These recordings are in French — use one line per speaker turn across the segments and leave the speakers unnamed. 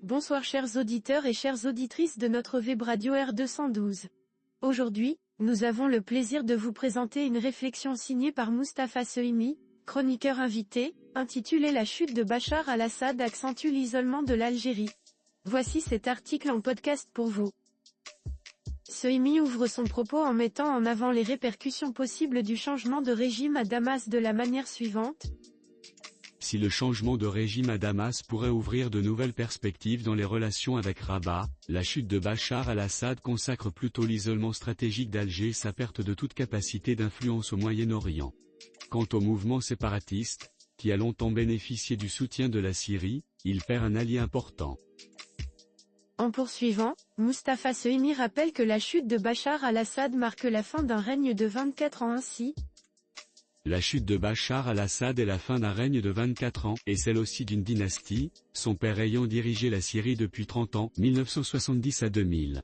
Bonsoir chers auditeurs et chères auditrices de notre web radio R212. Aujourd'hui, nous avons le plaisir de vous présenter une réflexion signée par Mustapha Sehimi, chroniqueur invité, intitulée La chute de Bachar al-Assad accentue l'isolement de l'Algérie. Voici cet article en podcast pour vous. Sehimi ouvre son propos en mettant en avant les répercussions possibles du changement de régime à Damas de la manière suivante.
Si le changement de régime à Damas pourrait ouvrir de nouvelles perspectives dans les relations avec Rabat, la chute de Bachar al-Assad consacre plutôt l'isolement stratégique d'Alger et sa perte de toute capacité d'influence au Moyen-Orient. Quant au mouvement séparatiste, qui a longtemps bénéficié du soutien de la Syrie, il perd un allié important.
En poursuivant, Mustapha Sehimi rappelle que la chute de Bachar al-Assad marque la fin d'un règne de 24 ans ainsi.
La chute de Bachar al-Assad est la fin d'un règne de 24 ans, et celle aussi d'une dynastie, son père ayant dirigé la Syrie depuis 30 ans, 1970 à 2000.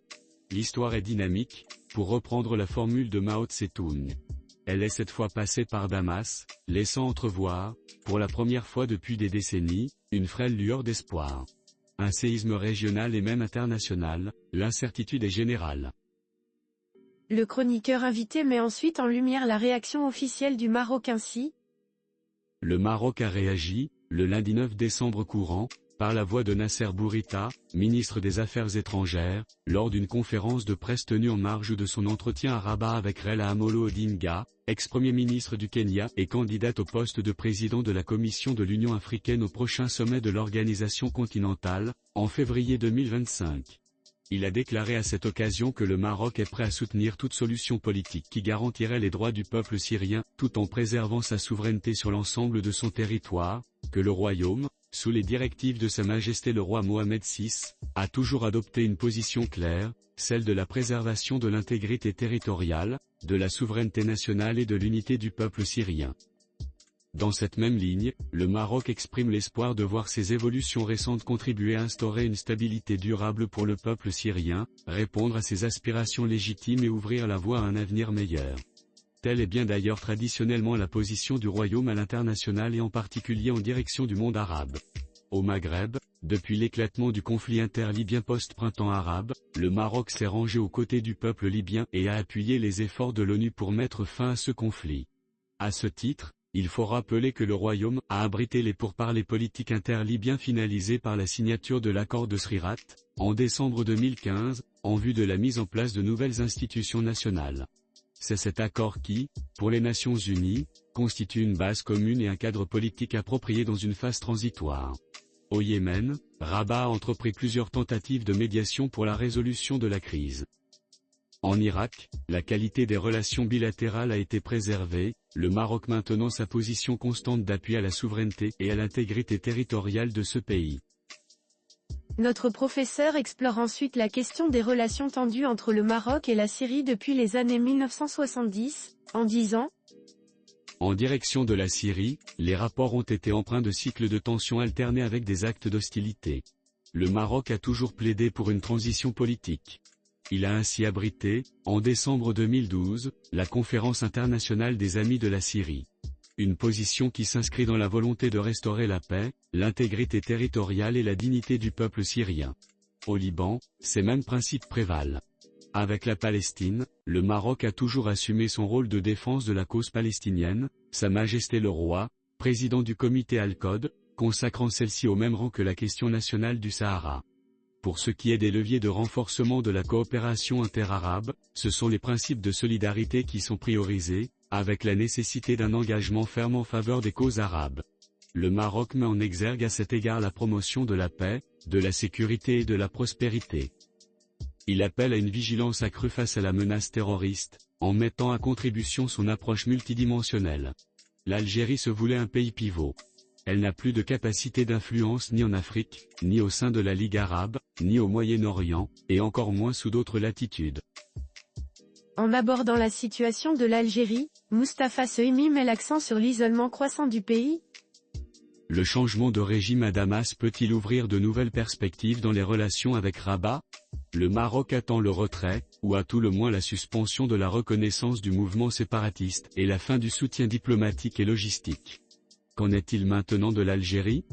L'histoire est dynamique, pour reprendre la formule de Mao Tse-tung. Elle est cette fois passée par Damas, laissant entrevoir, pour la première fois depuis des décennies, une frêle lueur d'espoir. Un séisme régional et même international, l'incertitude est générale.
Le chroniqueur invité met ensuite en lumière la réaction officielle du Maroc ainsi.
Le Maroc a réagi, le lundi 9 décembre courant, par la voix de Nasser Bourita, ministre des Affaires étrangères, lors d'une conférence de presse tenue en marge de son entretien à Rabat avec Raila Amolo Odinga, ex-premier ministre du Kenya et candidate au poste de président de la Commission de l'Union africaine au prochain sommet de l'organisation continentale, en février 2025. Il a déclaré à cette occasion que le Maroc est prêt à soutenir toute solution politique qui garantirait les droits du peuple syrien, tout en préservant sa souveraineté sur l'ensemble de son territoire, que le royaume, sous les directives de Sa Majesté le roi Mohamed VI, a toujours adopté une position claire, celle de la préservation de l'intégrité territoriale, de la souveraineté nationale et de l'unité du peuple syrien. Dans cette même ligne, le Maroc exprime l'espoir de voir ces évolutions récentes contribuer à instaurer une stabilité durable pour le peuple syrien, répondre à ses aspirations légitimes et ouvrir la voie à un avenir meilleur. Telle est bien d'ailleurs traditionnellement la position du royaume à l'international et en particulier en direction du monde arabe. Au Maghreb, depuis l'éclatement du conflit interlibyen post-printemps arabe, le Maroc s'est rangé aux côtés du peuple libyen et a appuyé les efforts de l'ONU pour mettre fin à ce conflit. À ce titre, il faut rappeler que le Royaume a abrité les pourparlers politiques interlibyens finalisés par la signature de l'accord de Srirat, en décembre 2015, en vue de la mise en place de nouvelles institutions nationales. C'est cet accord qui, pour les Nations Unies, constitue une base commune et un cadre politique approprié dans une phase transitoire. Au Yémen, Rabat a entrepris plusieurs tentatives de médiation pour la résolution de la crise. En Irak, la qualité des relations bilatérales a été préservée, le Maroc maintenant sa position constante d'appui à la souveraineté et à l'intégrité territoriale de ce pays.
Notre professeur explore ensuite la question des relations tendues entre le Maroc et la Syrie depuis les années 1970, en disant :
En direction de la Syrie, les rapports ont été empreints de cycles de tensions alternés avec des actes d'hostilité. Le Maroc a toujours plaidé pour une transition politique. Il a ainsi abrité, en décembre 2012, la conférence internationale des Amis de la Syrie. Une position qui s'inscrit dans la volonté de restaurer la paix, l'intégrité territoriale et la dignité du peuple syrien. Au Liban, ces mêmes principes prévalent. Avec la Palestine, le Maroc a toujours assumé son rôle de défense de la cause palestinienne, Sa Majesté le roi, président du comité Al-Qod, consacrant celle-ci au même rang que la question nationale du Sahara. Pour ce qui est des leviers de renforcement de la coopération interarabe, ce sont les principes de solidarité qui sont priorisés, avec la nécessité d'un engagement ferme en faveur des causes arabes. Le Maroc met en exergue à cet égard la promotion de la paix, de la sécurité et de la prospérité. Il appelle à une vigilance accrue face à la menace terroriste, en mettant à contribution son approche multidimensionnelle. L'Algérie se voulait un pays pivot. Elle n'a plus de capacité d'influence ni en Afrique, ni au sein de la Ligue arabe, ni au Moyen-Orient, et encore moins sous d'autres latitudes.
En abordant la situation de l'Algérie, Mustapha Sehimi met l'accent sur l'isolement croissant du pays.
Le changement de régime à Damas peut-il ouvrir de nouvelles perspectives dans les relations avec Rabat ? Le Maroc attend le retrait, ou à tout le moins la suspension de la reconnaissance du mouvement séparatiste et la fin du soutien diplomatique et logistique. Qu'en est-il maintenant de l'Algérie ?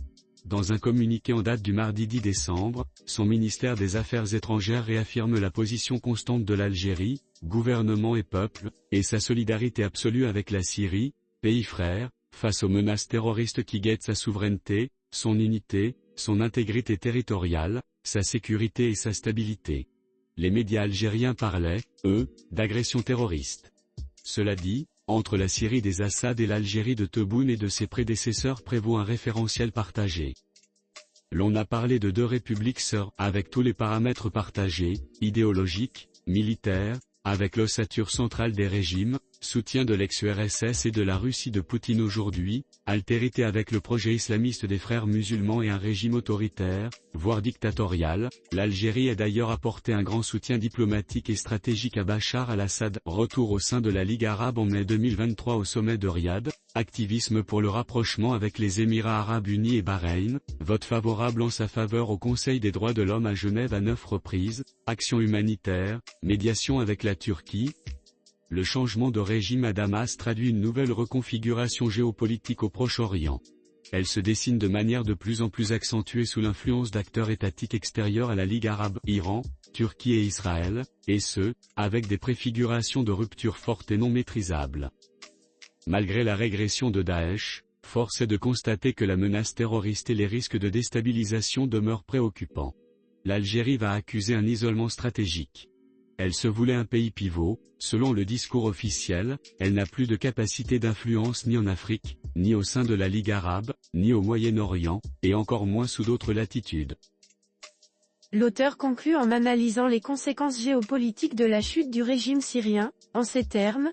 Dans un communiqué en date du mardi 10 décembre, son ministère des Affaires étrangères réaffirme la position constante de l'Algérie, gouvernement et peuple, et sa solidarité absolue avec la Syrie, pays frère, face aux menaces terroristes qui guettent sa souveraineté, son unité, son intégrité territoriale, sa sécurité et sa stabilité. Les médias algériens parlaient, eux, d'agression terroriste. Cela dit, entre la Syrie des Assad et l'Algérie de Tebboune et de ses prédécesseurs prévaut un référentiel partagé. L'on a parlé de deux républiques sœurs, avec tous les paramètres partagés, idéologiques, militaires, avec l'ossature centrale des régimes, soutien de l'ex-URSS et de la Russie de Poutine aujourd'hui, altérité avec le projet islamiste des frères musulmans et un régime autoritaire, voire dictatorial. L'Algérie a d'ailleurs apporté un grand soutien diplomatique et stratégique à Bachar al-Assad. Retour au sein de la Ligue arabe en mai 2023 au sommet de Riyad, activisme pour le rapprochement avec les Émirats arabes unis et Bahreïn, vote favorable en sa faveur au Conseil des droits de l'homme à Genève à 9 reprises, action humanitaire, médiation avec la Turquie. Le changement de régime à Damas traduit une nouvelle reconfiguration géopolitique au Proche-Orient. Elle se dessine de manière de plus en plus accentuée sous l'influence d'acteurs étatiques extérieurs à la Ligue arabe, Iran, Turquie et Israël, et ce, avec des préfigurations de rupture fortes et non maîtrisables. Malgré la régression de Daesh, force est de constater que la menace terroriste et les risques de déstabilisation demeurent préoccupants. L'Algérie va accuser un isolement stratégique. Elle se voulait un pays pivot, selon le discours officiel, elle n'a plus de capacité d'influence ni en Afrique, ni au sein de la Ligue arabe, ni au Moyen-Orient, et encore moins sous d'autres latitudes.
L'auteur conclut en analysant les conséquences géopolitiques de la chute du régime syrien, en ces termes.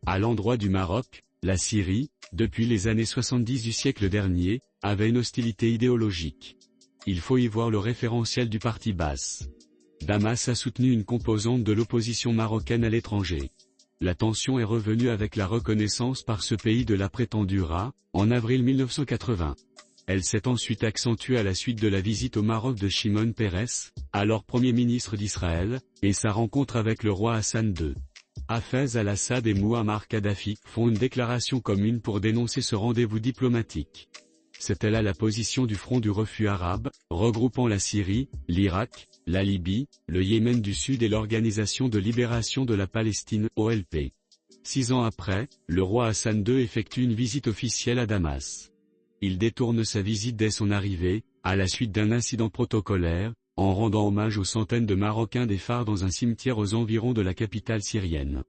À l'endroit du Maroc, la Syrie, depuis les années 70 du siècle dernier, avait une hostilité idéologique. Il faut y voir le référentiel du parti Baas. Damas a soutenu une composante de l'opposition marocaine à l'étranger. La tension est revenue avec la reconnaissance par ce pays de la prétendue RA, en avril 1980. Elle s'est ensuite accentuée à la suite de la visite au Maroc de Shimon Peres, alors Premier ministre d'Israël, et sa rencontre avec le roi Hassan II. Hafez al-Assad et Mouammar Kadhafi font une déclaration commune pour dénoncer ce rendez-vous diplomatique. C'était là la position du Front du refus arabe, regroupant la Syrie, l'Irak, la Libye, le Yémen du Sud et l'Organisation de libération de la Palestine, OLP. 6 ans après, le roi Hassan II effectue une visite officielle à Damas. Il détourne sa visite dès son arrivée, à la suite d'un incident protocolaire, en rendant hommage aux centaines de Marocains défunts dans un cimetière aux environs de la capitale syrienne.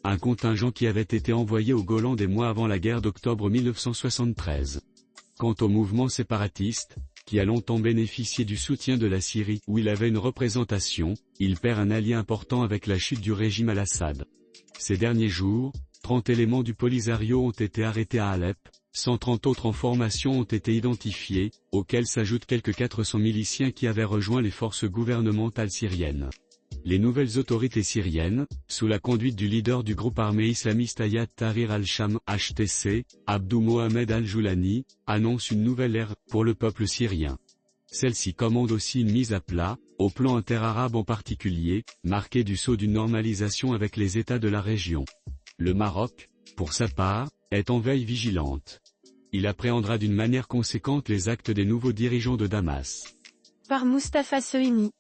Un contingent qui avait été envoyé au Golan des mois avant la guerre d'octobre 1973. Quant au mouvement séparatiste, qui a longtemps bénéficié du soutien de la Syrie où il avait une représentation, il perd un allié important avec la chute du régime al-Assad. Ces derniers jours, 30 éléments du Polisario ont été arrêtés à Alep, 130 autres en formation ont été identifiés, auxquels s'ajoutent quelques 400 miliciens qui avaient rejoint les forces gouvernementales syriennes. Les nouvelles autorités syriennes, sous la conduite du leader du groupe armé islamiste Hayat Tahrir al-Sham (HTC), Abdou Mohamed al-Joulani, annoncent une nouvelle ère pour le peuple syrien. Celle-ci commande aussi une mise à plat, au plan interarabe en particulier, marquée du saut d'une normalisation avec les États de la région. Le Maroc, pour sa part, est en veille vigilante. Il appréhendra d'une manière conséquente les actes des nouveaux dirigeants de Damas.
Par Mustapha Sohimi.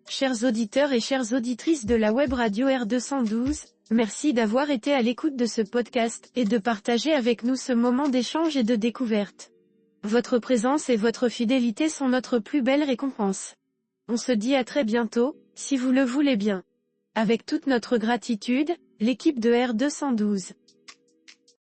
Chers auditeurs et chères auditrices de la web radio R212, merci d'avoir été à l'écoute de ce podcast et de partager avec nous ce moment d'échange et de découverte. Votre présence et votre fidélité sont notre plus belle récompense. On se dit à très bientôt, si vous le voulez bien. Avec toute notre gratitude, l'équipe de R212.